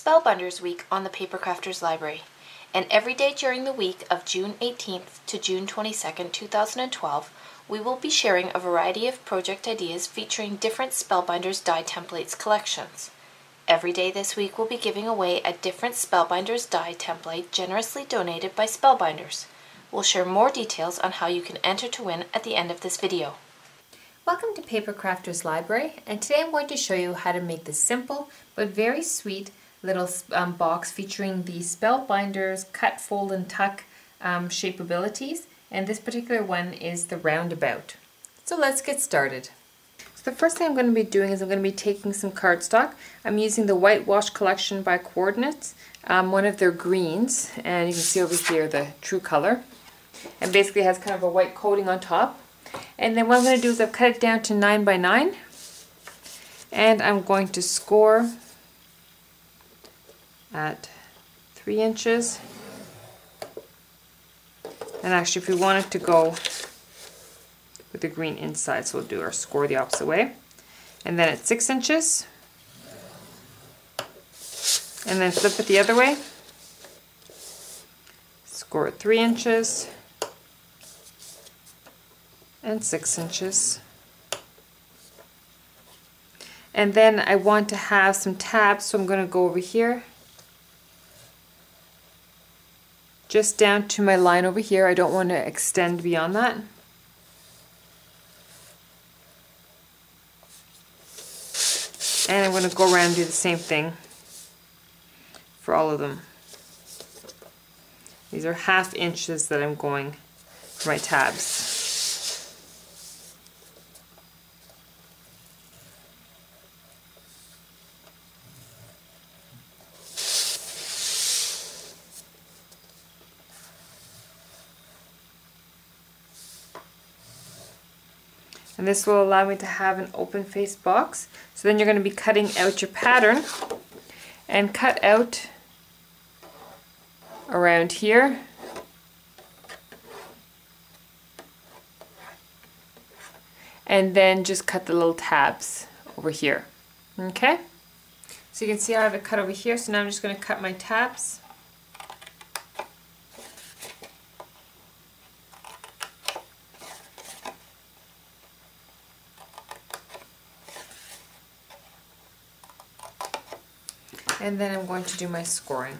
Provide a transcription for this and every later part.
Spellbinders Week on the Papercrafters Library, and every day during the week of June 18th to June 22nd, 2012, we will be sharing a variety of project ideas featuring different Spellbinders die templates collections. Every day this week we'll be giving away a different Spellbinders die template generously donated by Spellbinders. We'll share more details on how you can enter to win at the end of this video. Welcome to Papercrafters Library, and today I'm going to show you how to make this simple but very sweet little box featuring the Spellbinders cut, fold and tuck shape abilities, and this particular one is the roundabout. So let's get started. So the first thing I'm going to be doing is I'm going to be taking some cardstock. I'm using the Whitewash collection by Coordinates, one of their greens, and you can see over here the true color, and basically it has kind of a white coating on top. And then what I'm going to do is I've cut it down to 9 by 9, and I'm going to score at 3 inches. And actually, if we wanted to go with the green inside, so we'll do our score the opposite way. And then at 6 inches, and then flip it the other way, score at 3 inches and 6 inches. And then I want to have some tabs, so I'm going to go over here just down to my line over here. I don't want to extend beyond that. And I'm going to go around and do the same thing for all of them. These are 1/2 inches that I'm going for my tabs. And this will allow me to have an open face box. So then you're going to be cutting out your pattern and cut out around here. And then just cut the little tabs over here. Okay? So you can see I have it cut over here. So now I'm just going to cut my tabs. And then I'm going to do my scoring.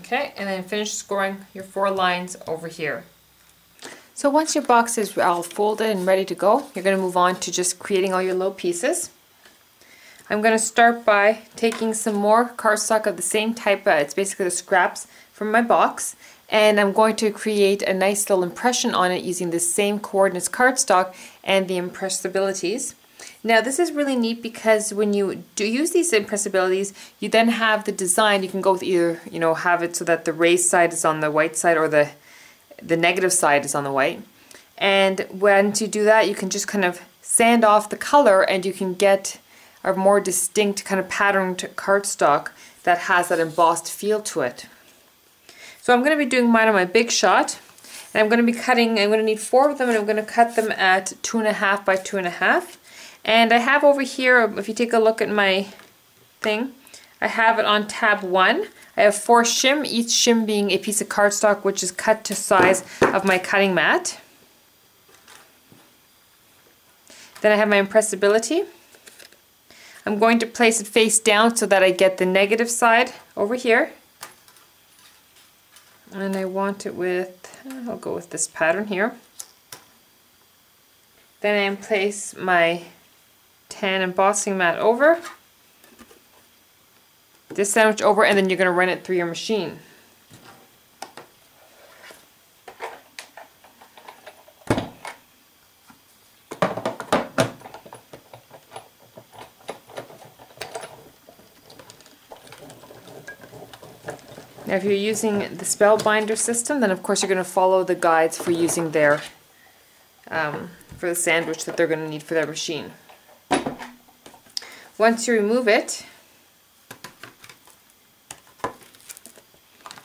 Okay, and then finish scoring your 4 lines over here. So once your box is all folded and ready to go, you're going to move on to just creating all your little pieces. I'm going to start by taking some more cardstock of the same type, it's basically the scraps from my box, and I'm going to create a nice little impression on it using the same Coordinates cardstock and the impressibilities. Now this is really neat because when you do use these impressibilities, you then have the design. You can go with either, have it so that the raised side is on the white side or the negative side is on the white. And once you do that, you can just kind of sand off the color and you can get a more distinct kind of patterned cardstock that has that embossed feel to it. So I'm going to be doing mine on my Big Shot, and I'm going to be cutting, I'm going to need 4 of them, and I'm going to cut them at 2.5 by 2.5. And I have over here, if you take a look at my thing, I have it on tab 1. I have 4 shim, each shim being a piece of cardstock which is cut to size of my cutting mat. Then I have my impressibility. I'm going to place it face down so that I get the negative side over here. And I want it with, I'll go with this pattern here. Then I place my tan embossing mat over. This sandwich over, and then you're going to run it through your machine. Now if you're using the Spellbinder system, then of course you're going to follow the guides for using their for the sandwich that they're going to need for their machine. Once you remove it, you're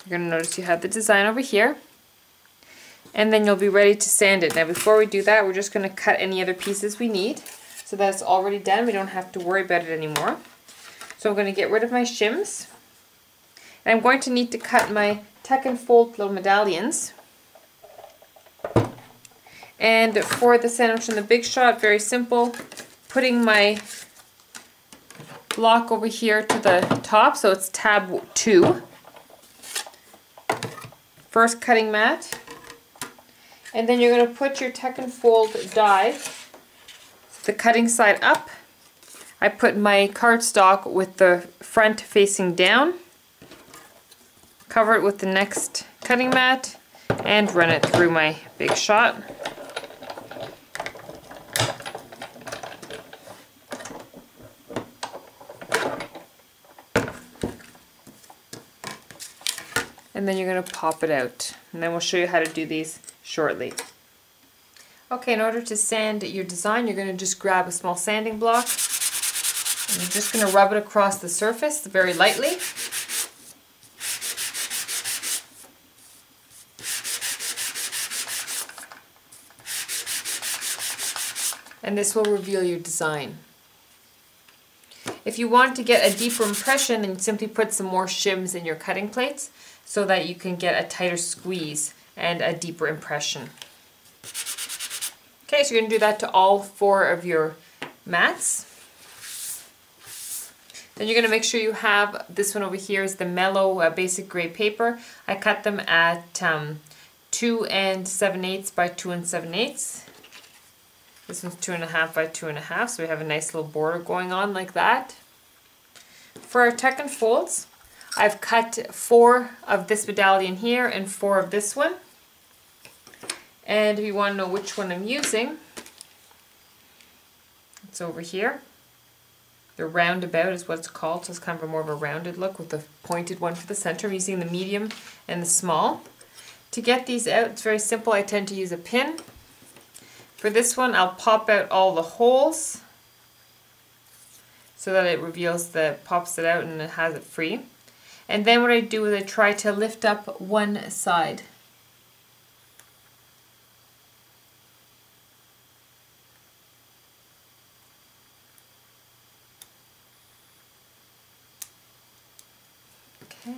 going to notice you have the design over here. And then you'll be ready to sand it. Now before we do that, we're just going to cut any other pieces we need so that it's already done. We don't have to worry about it anymore. So I'm going to get rid of my shims. And I'm going to need to cut my tuck and fold little medallions. And for the sandwich and the big shot, very simple. Putting my block over here to the top, so it's tab 2. First cutting mat. And then you're going to put your tuck and fold die, the cutting side up. I put my cardstock with the front facing down, cover it with the next cutting mat, and run it through my big shot. And then you're going to pop it out. And then we'll show you how to do these shortly. Okay, in order to sand your design, you're going to just grab a small sanding block. And you're just going to rub it across the surface very lightly. And this will reveal your design. If you want to get a deeper impression, then you simply put some more shims in your cutting plates so that you can get a tighter squeeze and a deeper impression. Okay, so you're going to do that to all 4 of your mats. Then you're going to make sure you have, this one over here is the mellow basic gray paper. I cut them at 2 7/8 by 2 7/8. This one's 2.5 by 2.5, so we have a nice little border going on like that. For our tuck and folds, I've cut 4 of this medallion here and 4 of this one. And if you want to know which one I'm using, it's over here. The roundabout is what it's called, so it's kind of more of a rounded look with the pointed one for the center. I'm using the medium and the small. To get these out, it's very simple. I tend to use a pin. For this one, I'll pop out all the holes so that it reveals pops it out and it has it free. And then what I do is I try to lift up one side. Okay.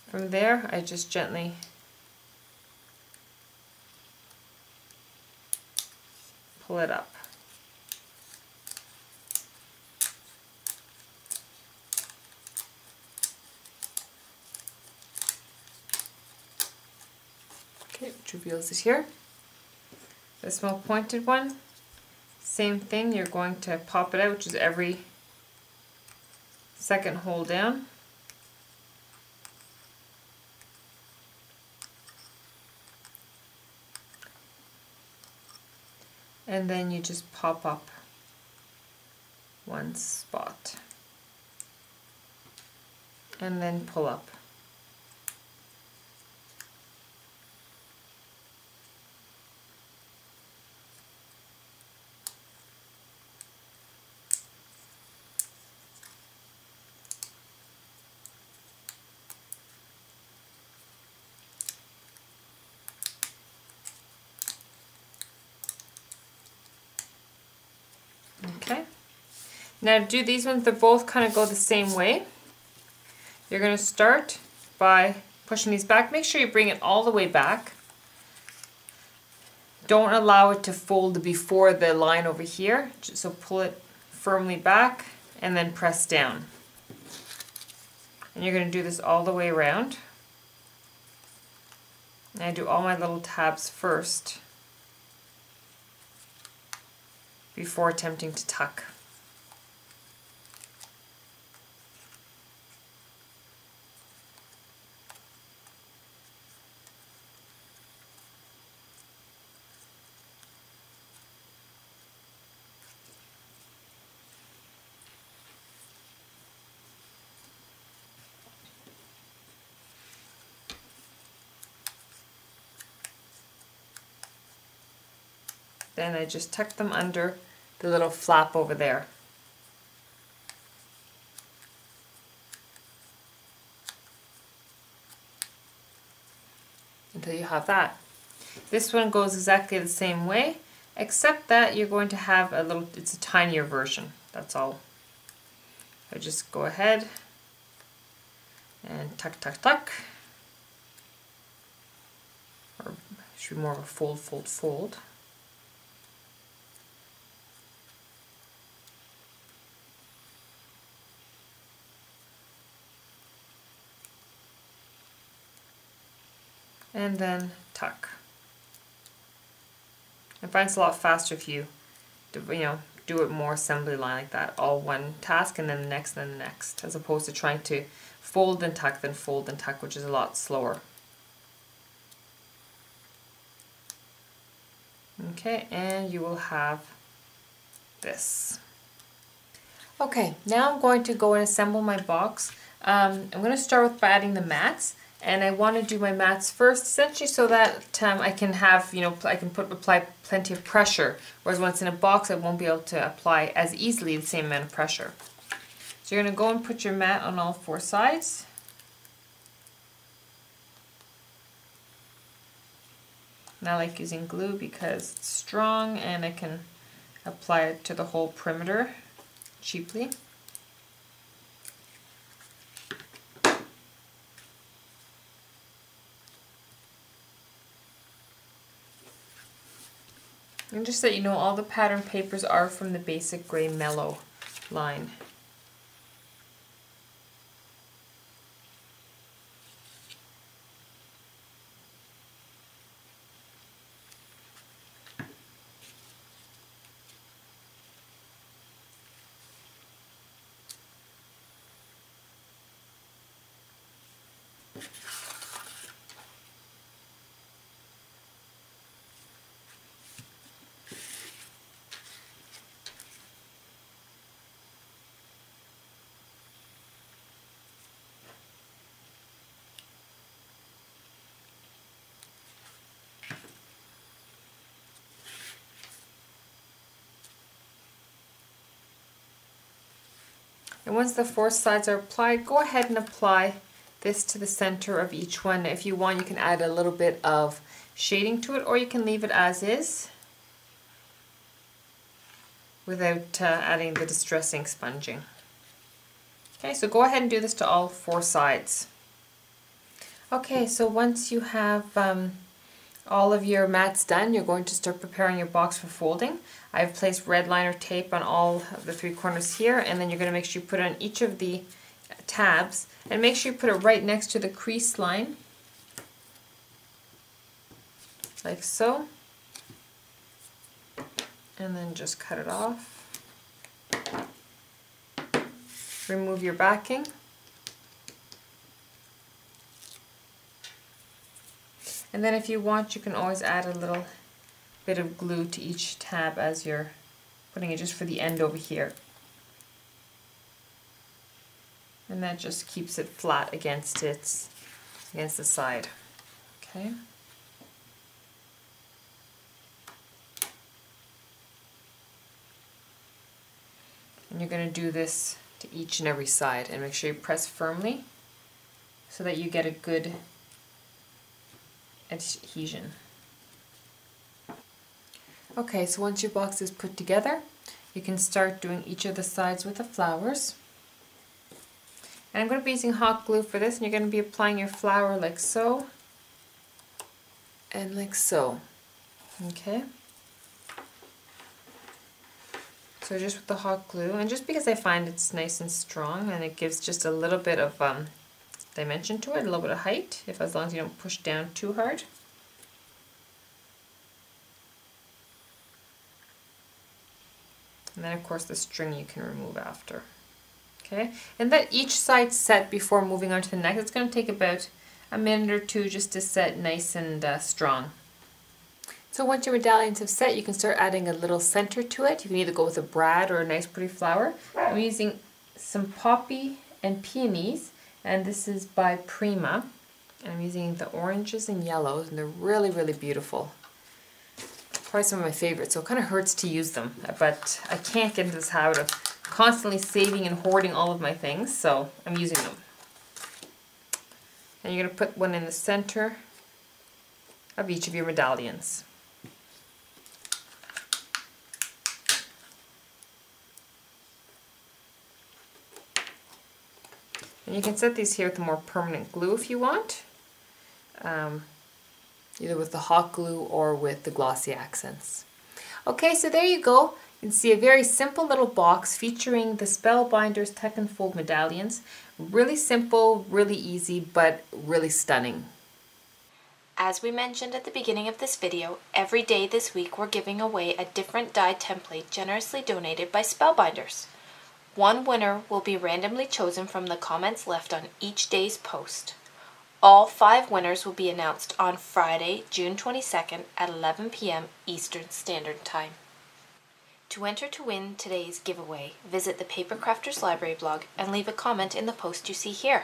From there, I just gently pull it up. Okay, which reveals it here. The small pointed one, same thing, you're going to pop it out, which is every second hole down. And then you just pop up one spot. And then pull up. Okay. Now to do these ones, they both kind of go the same way. You're going to start by pushing these back. Make sure you bring it all the way back. Don't allow it to fold before the line over here. So pull it firmly back and then press down. And you're going to do this all the way around. And I do all my little tabs first before attempting to tuck. Then I just tuck them under the little flap over there. until you have that. This one goes exactly the same way, except that you're going to have a little, it's a tinier version, that's all. So just go ahead and tuck, tuck, tuck. Or should be more of a fold, fold, fold. And then tuck. I find it's a lot faster if you do it more assembly line like that, all one task and then the next and then the next, as opposed to trying to fold and tuck, then fold and tuck, which is a lot slower. Okay, and you will have this. Okay, now I'm going to go and assemble my box. I'm going to start with adding the mats. And I want to do my mats first, essentially so that I can have, I can apply plenty of pressure. Whereas once in a box, I won't be able to apply as easily the same amount of pressure. So you're going to go and put your mat on all four sides. And I like using glue because it's strong and I can apply it to the whole perimeter cheaply. And just so you know, all the pattern papers are from the Basic Gray Mellow line. And once the four sides are applied, go ahead and apply this to the center of each one. If you want, you can add a little bit of shading to it, or you can leave it as is without adding the Distress Ink sponging. Okay, so go ahead and do this to all four sides. Okay, so once you have all of your mats done, you're going to start preparing your box for folding. I've placed red liner tape on all of the three corners here, and then you're going to make sure you put it on each of the tabs, and make sure you put it right next to the crease line, like so, and then just cut it off. Remove your backing. And then if you want, you can always add a little bit of glue to each tab as you're putting it, just for the end over here. And that just keeps it flat against the side. Okay. And you're going to do this to each and every side, and make sure you press firmly so that you get a good adhesion. Okay, so once your box is put together, you can start doing each of the sides with the flowers. And I'm going to be using hot glue for this, and you're going to be applying your flower like so and like so. Okay. So just with the hot glue, and just because I find it's nice and strong and it gives just a little bit of dimension to it, a little bit of height, as long as you don't push down too hard. And then of course the string you can remove after. Okay, and let each side set before moving on to the next. It's going to take about a minute or two just to set nice and strong. So once your medallions have set, you can start adding a little center to it. You can either go with a brad or a nice pretty flower. I'm using some poppy and peonies, and this is by Prima. And I'm using the oranges and yellows, and they're really, really beautiful. Probably some of my favorites, so it kind of hurts to use them, but I can't get into this habit of constantly saving and hoarding all of my things, so I'm using them. And you're going to put one in the center of each of your medallions. And you can set these here with more permanent glue if you want, either with the hot glue or with the glossy accents. Okay, so there you go. You can see a very simple little box featuring the Spellbinders Tuck and Fold medallions. Really simple, really easy, but really stunning. As we mentioned at the beginning of this video, every day this week we're giving away a different die template generously donated by Spellbinders. One winner will be randomly chosen from the comments left on each day's post. All 5 winners will be announced on Friday, June 22nd at 11 p.m. Eastern Standard Time. To enter to win today's giveaway, visit the Paper Crafters Library blog and leave a comment in the post you see here.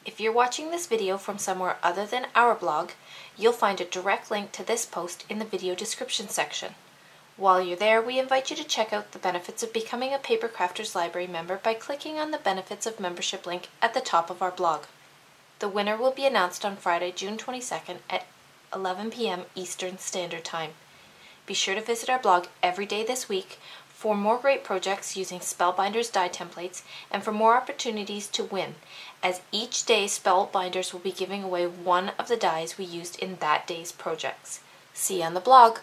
If you're watching this video from somewhere other than our blog, you'll find a direct link to this post in the video description section. While you're there, we invite you to check out the benefits of becoming a Paper Crafters Library member by clicking on the Benefits of Membership link at the top of our blog. The winner will be announced on Friday, June 22nd at 11 p.m. Eastern Standard Time. Be sure to visit our blog every day this week for more great projects using Spellbinders die templates and for more opportunities to win, as each day Spellbinders will be giving away one of the dies we used in that day's projects. See you on the blog!